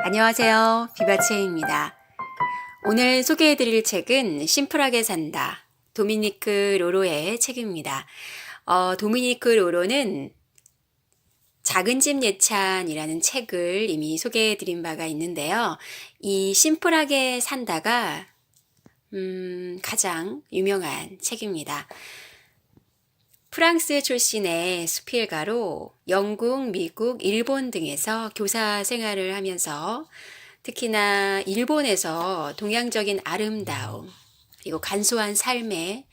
안녕하세요. 비바체입니다. 오늘 소개해드릴 책은 심플하게 산다. 도미니크 로로의 책입니다. 도미니크 로로는 작은 집 예찬이라는 책을 이미 소개해드린 바가 있는데요. 이 심플하게 산다가 가장 유명한 책입니다. 프랑스 출신의 수필가로 영국, 미국, 일본 등에서 교사 생활을 하면서 특히나 일본에서 동양적인 아름다움 그리고 간소한 삶에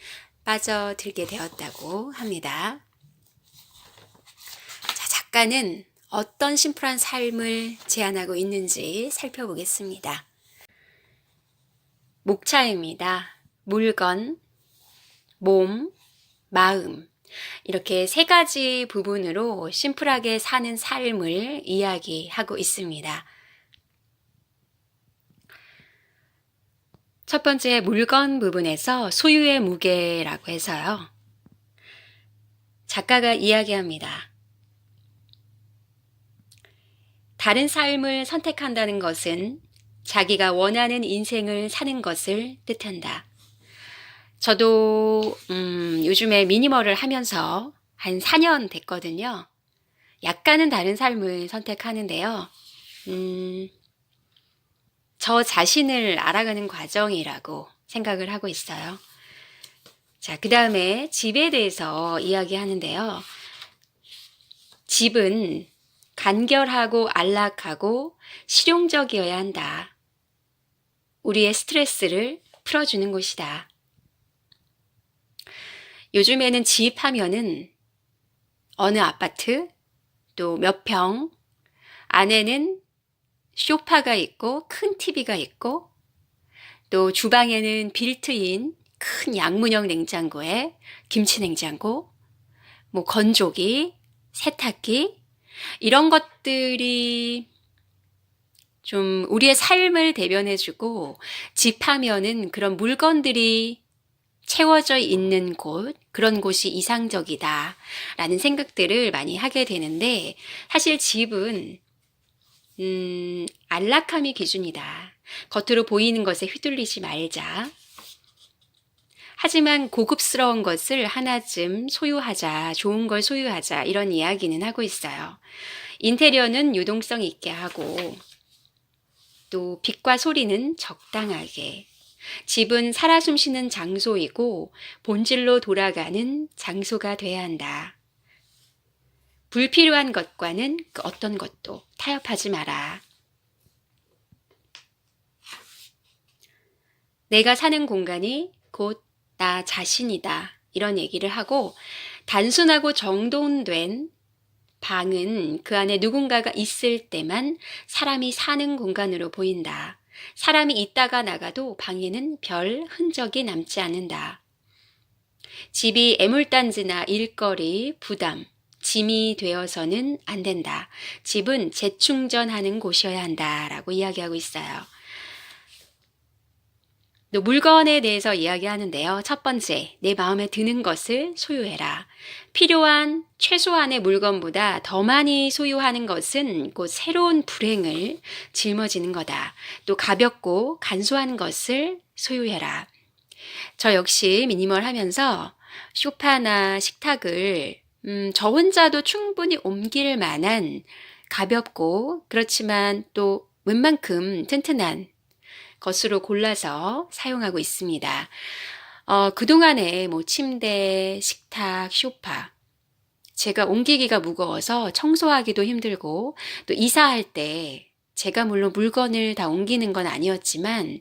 빠져들게 되었다고 합니다. 자, 작가는 어떤 심플한 삶을 제안하고 있는지 살펴보겠습니다. 목차입니다. 물건, 몸, 마음 이렇게 세 가지 부분으로 심플하게 사는 삶을 이야기하고 있습니다. 첫 번째 물건 부분에서 소유의 무게라고 해서요. 작가가 이야기합니다. 다른 삶을 선택한다는 것은 자기가 원하는 인생을 사는 것을 뜻한다. 저도 요즘에 미니멀을 하면서 한 4년 됐거든요. 약간은 다른 삶을 선택하는데요. 저 자신을 알아가는 과정이라고 생각을 하고 있어요. 자, 그 다음에 집에 대해서 이야기하는데요. 집은 간결하고 안락하고 실용적이어야 한다. 우리의 스트레스를 풀어주는 곳이다. 요즘에는 집 하면은 어느 아파트, 또 몇 평, 안에는 소파가 있고 큰 TV가 있고 또 주방에는 빌트인 큰 양문형 냉장고에 김치 냉장고, 뭐 건조기, 세탁기 이런 것들이 좀 우리의 삶을 대변해주고 집 하면은 그런 물건들이 채워져 있는 곳, 그런 곳이 이상적이다 라는 생각들을 많이 하게 되는데 사실 집은 안락함이 기준이다. 겉으로 보이는 것에 휘둘리지 말자. 하지만 고급스러운 것을 하나쯤 소유하자, 좋은 걸 소유하자 이런 이야기는 하고 있어요. 인테리어는 유동성 있게 하고 또 빛과 소리는 적당하게. 집은 살아 숨쉬는 장소이고 본질로 돌아가는 장소가 돼야 한다. 불필요한 것과는 그 어떤 것도 타협하지 마라. 내가 사는 공간이 곧 나 자신이다. 이런 얘기를 하고 단순하고 정돈된 방은 그 안에 누군가가 있을 때만 사람이 사는 공간으로 보인다. 사람이 있다가 나가도 방에는 별 흔적이 남지 않는다. 집이 애물단지나 일거리, 부담, 짐이 되어서는 안 된다. 집은 재충전하는 곳이어야 한다라고 이야기하고 있어요. 또 물건에 대해서 이야기하는데요. 첫 번째, 내 마음에 드는 것을 소유해라. 필요한 최소한의 물건보다 더 많이 소유하는 것은 곧 새로운 불행을 짊어지는 거다. 또 가볍고 간소한 것을 소유해라. 저 역시 미니멀 하면서 소파나 식탁을 저 혼자도 충분히 옮길 만한 가볍고 그렇지만 또 웬만큼 튼튼한 것으로 골라서 사용하고 있습니다. 그동안에 뭐 침대, 식탁, 소파 제가 옮기기가 무거워서 청소하기도 힘들고 또 이사할 때 제가 물론 물건을 다 옮기는 건 아니었지만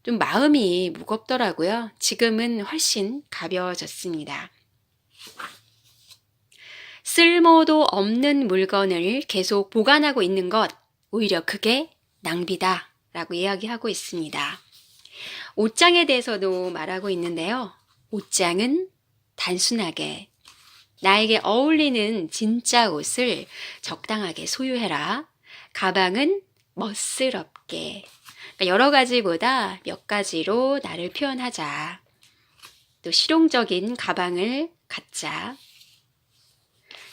좀 마음이 무겁더라고요. 지금은 훨씬 가벼워졌습니다. 쓸모도 없는 물건을 계속 보관하고 있는 것 오히려 그게 낭비다. 라고 이야기하고 있습니다. 옷장에 대해서도 말하고 있는데요. 옷장은 단순하게 나에게 어울리는 진짜 옷을 적당하게 소유해라. 가방은 멋스럽게 그러니까 여러 가지보다 몇 가지로 나를 표현하자. 또 실용적인 가방을 갖자.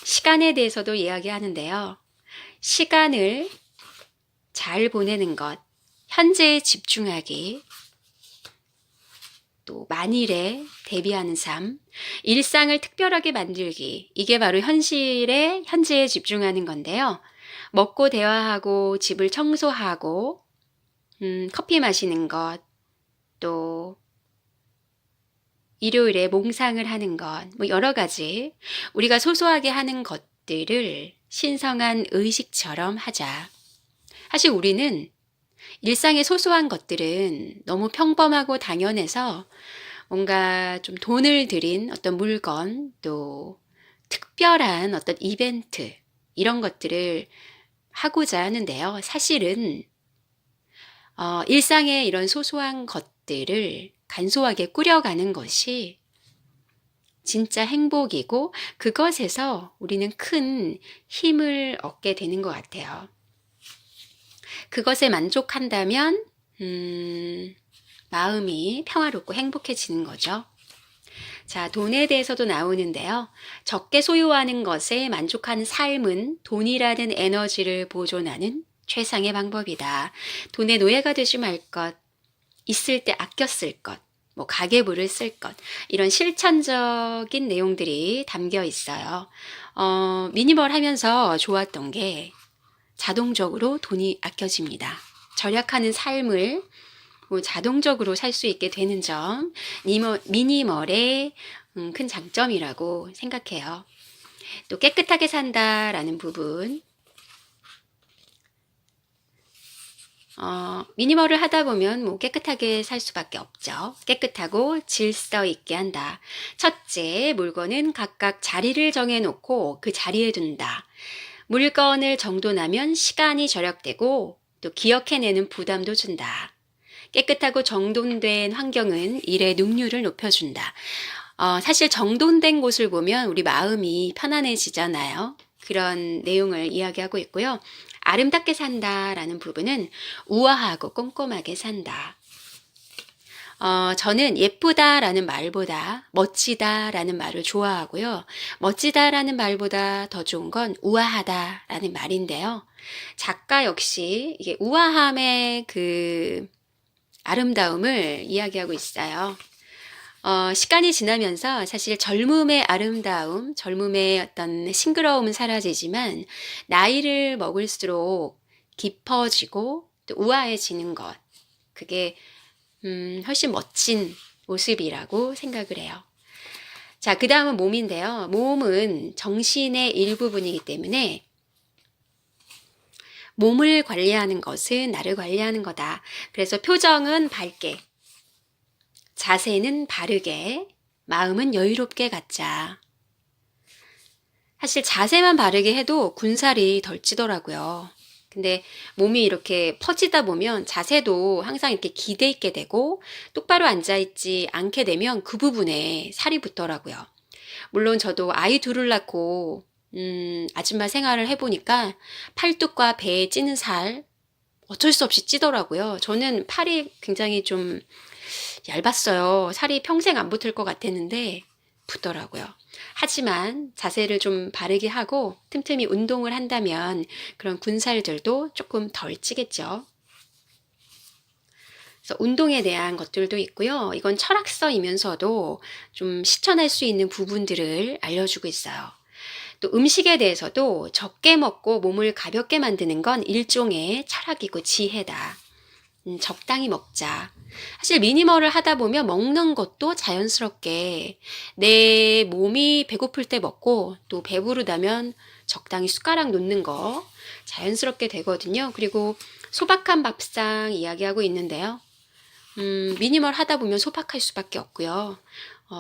시간에 대해서도 이야기하는데요. 시간을 잘 보내는 것, 현재에 집중하기, 또 만일에 대비하는 삶, 일상을 특별하게 만들기. 이게 바로 현재에 집중하는 건데요. 먹고 대화하고 집을 청소하고 커피 마시는 것, 또 일요일에 몽상을 하는 것, 뭐 여러 가지 우리가 소소하게 하는 것들을 신성한 의식처럼 하자. 사실 우리는 일상의 소소한 것들은 너무 평범하고 당연해서 뭔가 좀 돈을 들인 어떤 물건, 또 특별한 어떤 이벤트, 이런 것들을 하고자 하는데요. 사실은 일상의 이런 소소한 것들을 간소하게 꾸려가는 것이 진짜 행복이고, 그것에서 우리는 큰 힘을 얻게 되는 것 같아요. 그것에 만족한다면 마음이 평화롭고 행복해지는 거죠. 자, 돈에 대해서도 나오는데요. 적게 소유하는 것에 만족하는 삶은 돈이라는 에너지를 보존하는 최상의 방법이다. 돈의 노예가 되지 말 것, 있을 때 아껴 쓸 것, 뭐 가계부를 쓸 것, 이런 실천적인 내용들이 담겨 있어요. 미니멀 하면서 좋았던 게 자동적으로 돈이 아껴집니다. 절약하는 삶을 뭐 자동적으로 살 수 있게 되는 점, 미니멀의 큰 장점이라고 생각해요. 또 깨끗하게 산다라는 부분, 미니멀을 하다 보면 뭐 깨끗하게 살 수밖에 없죠. 깨끗하고 질서 있게 한다. 첫째, 물건은 각각 자리를 정해놓고 그 자리에 둔다. 물건을 정돈하면 시간이 절약되고 또 기억해내는 부담도 준다. 깨끗하고 정돈된 환경은 일의 능률을 높여준다. 사실 정돈된 곳을 보면 우리 마음이 편안해지잖아요. 그런 내용을 이야기하고 있고요. 아름답게 산다라는 부분은 우아하고 꼼꼼하게 산다. 저는 예쁘다라는 말보다 멋지다라는 말을 좋아하고요. 멋지다라는 말보다 더 좋은 건 우아하다라는 말인데요. 작가 역시 이게 우아함의 그 아름다움을 이야기하고 있어요. 시간이 지나면서 사실 젊음의 아름다움, 젊음의 어떤 싱그러움은 사라지지만 나이를 먹을수록 깊어지고 또 우아해지는 것, 그게 훨씬 멋진 모습이라고 생각을 해요. 자, 그 다음은 몸인데요. 몸은 정신의 일부분이기 때문에 몸을 관리하는 것은 나를 관리하는 거다. 그래서 표정은 밝게, 자세는 바르게, 마음은 여유롭게 갖자. 사실 자세만 바르게 해도 군살이 덜 찌더라고요. 근데 몸이 이렇게 퍼지다 보면 자세도 항상 이렇게 기대 있게 되고 똑바로 앉아있지 않게 되면 그 부분에 살이 붙더라고요. 물론 저도 아이 둘을 낳고 아줌마 생활을 해보니까 팔뚝과 배에 찌는 살 어쩔 수 없이 찌더라고요. 저는 팔이 굉장히 좀 얇았어요. 살이 평생 안 붙을 것 같았는데 붙더라고요. 하지만 자세를 좀 바르게 하고 틈틈이 운동을 한다면 그런 군살들도 조금 덜 찌겠죠. 그래서 운동에 대한 것들도 있고요. 이건 철학서이면서도 좀 실천할 수 있는 부분들을 알려주고 있어요. 또 음식에 대해서도 적게 먹고 몸을 가볍게 만드는 건 일종의 철학이고 지혜다. 적당히 먹자. 사실 미니멀을 하다 보면 먹는 것도 자연스럽게 내 몸이 배고플 때 먹고 또 배부르다면 적당히 숟가락 놓는 거 자연스럽게 되거든요. 그리고 소박한 밥상 이야기하고 있는데요. 미니멀 하다 보면 소박할 수밖에 없고요.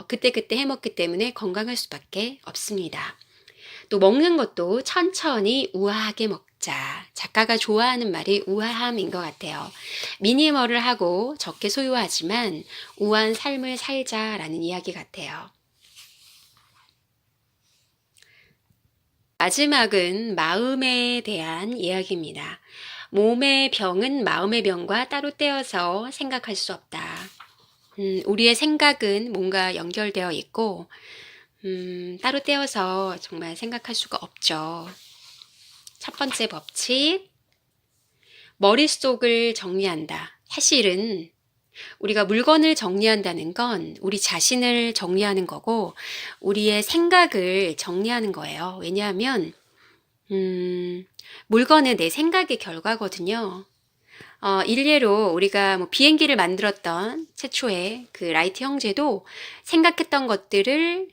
그때그때 해먹기 때문에 건강할 수밖에 없습니다. 또 먹는 것도 천천히 우아하게 먹자. 작가가 좋아하는 말이 우아함인 것 같아요. 미니멀을 하고 적게 소유하지만 우아한 삶을 살자라는 이야기 같아요. 마지막은 마음에 대한 이야기입니다. 몸의 병은 마음의 병과 따로 떼어서 생각할 수 없다. 우리의 생각은 뭔가 연결되어 있고 따로 떼어서 정말 생각할 수가 없죠. 첫 번째 법칙, 머릿속을 정리한다. 사실은 우리가 물건을 정리한다는 건 우리 자신을 정리하는 거고 우리의 생각을 정리하는 거예요. 왜냐하면 물건은 내 생각의 결과거든요. 일례로 우리가 뭐 비행기를 만들었던 최초의 그 라이트 형제도 생각했던 것들을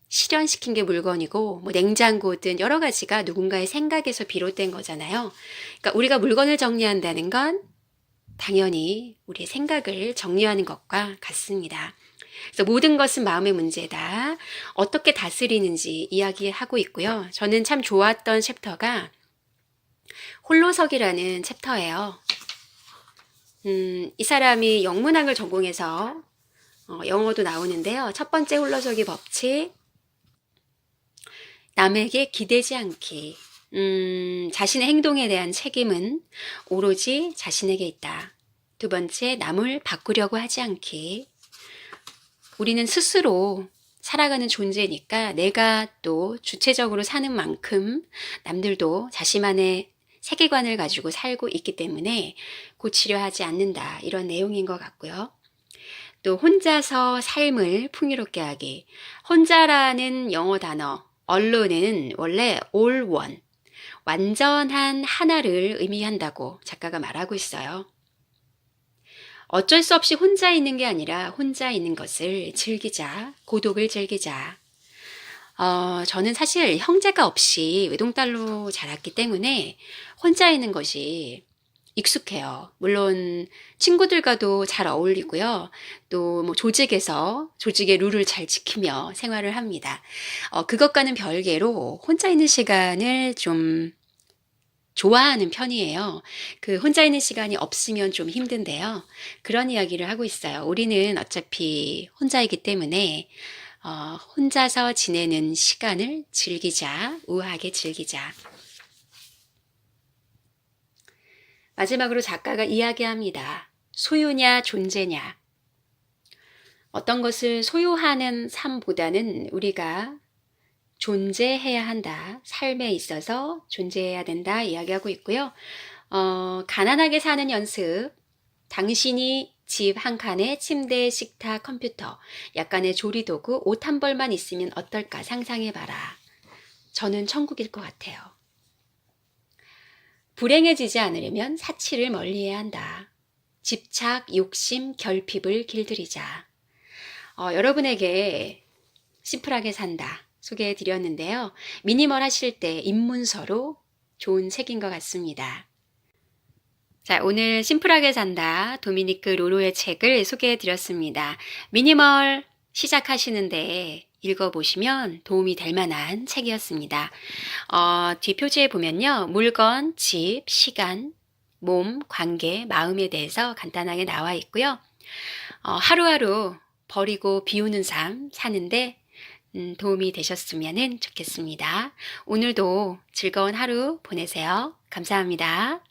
실현시킨 게 물건이고, 뭐 냉장고든 여러 가지가 누군가의 생각에서 비롯된 거잖아요. 그러니까 우리가 물건을 정리한다는 건 당연히 우리의 생각을 정리하는 것과 같습니다. 그래서 모든 것은 마음의 문제다. 어떻게 다스리는지 이야기하고 있고요. 저는 참 좋았던 챕터가 홀로서기라는 챕터예요. 이 사람이 영문학을 전공해서 영어도 나오는데요. 첫 번째 홀로서기 법칙, 남에게 기대지 않기. 자신의 행동에 대한 책임은 오로지 자신에게 있다. 두 번째, 남을 바꾸려고 하지 않기. 우리는 스스로 살아가는 존재니까 내가 또 주체적으로 사는 만큼 남들도 자신만의 세계관을 가지고 살고 있기 때문에 고치려 하지 않는다. 이런 내용인 것 같고요. 또 혼자서 삶을 풍요롭게 하기. 혼자라는 영어 단어, allone은 원래 all one, 완전한 하나를 의미한다고 작가가 말하고 있어요. 어쩔 수 없이 혼자 있는 게 아니라 혼자 있는 것을 즐기자, 고독을 즐기자. 저는 사실 형제가 없이 외동딸로 자랐기 때문에 혼자 있는 것이 익숙해요. 물론 친구들과도 잘 어울리고요. 또 뭐 조직의 룰을 잘 지키며 생활을 합니다. 그것과는 별개로 혼자 있는 시간을 좀 좋아하는 편이에요. 그 혼자 있는 시간이 없으면 좀 힘든데요. 그런 이야기를 하고 있어요. 우리는 어차피 혼자이기 때문에 혼자서 지내는 시간을 즐기자, 우아하게 즐기자. 마지막으로 작가가 이야기합니다. 소유냐 존재냐. 어떤 것을 소유하는 삶보다는 우리가 존재해야 한다. 삶에 있어서 존재해야 된다. 이야기하고 있고요. 가난하게 사는 연습. 당신이 집 한 칸에 침대, 식탁, 컴퓨터, 약간의 조리도구, 옷 한 벌만 있으면 어떨까 상상해봐라. 저는 천국일 것 같아요. 불행해지지 않으려면 사치를 멀리해야 한다. 집착, 욕심, 결핍을 길들이자. 여러분에게 심플하게 산다 소개해 드렸는데요. 미니멀 하실 때 입문서로 좋은 책인 것 같습니다. 자, 오늘 심플하게 산다 도미니크 로로의 책을 소개해 드렸습니다. 미니멀 시작하시는데 읽어보시면 도움이 될 만한 책이었습니다. 뒷표지에 보면요. 물건, 집, 시간, 몸, 관계, 마음에 대해서 간단하게 나와 있고요. 하루하루 버리고 비우는 삶 사는데 도움이 되셨으면 좋겠습니다. 오늘도 즐거운 하루 보내세요. 감사합니다.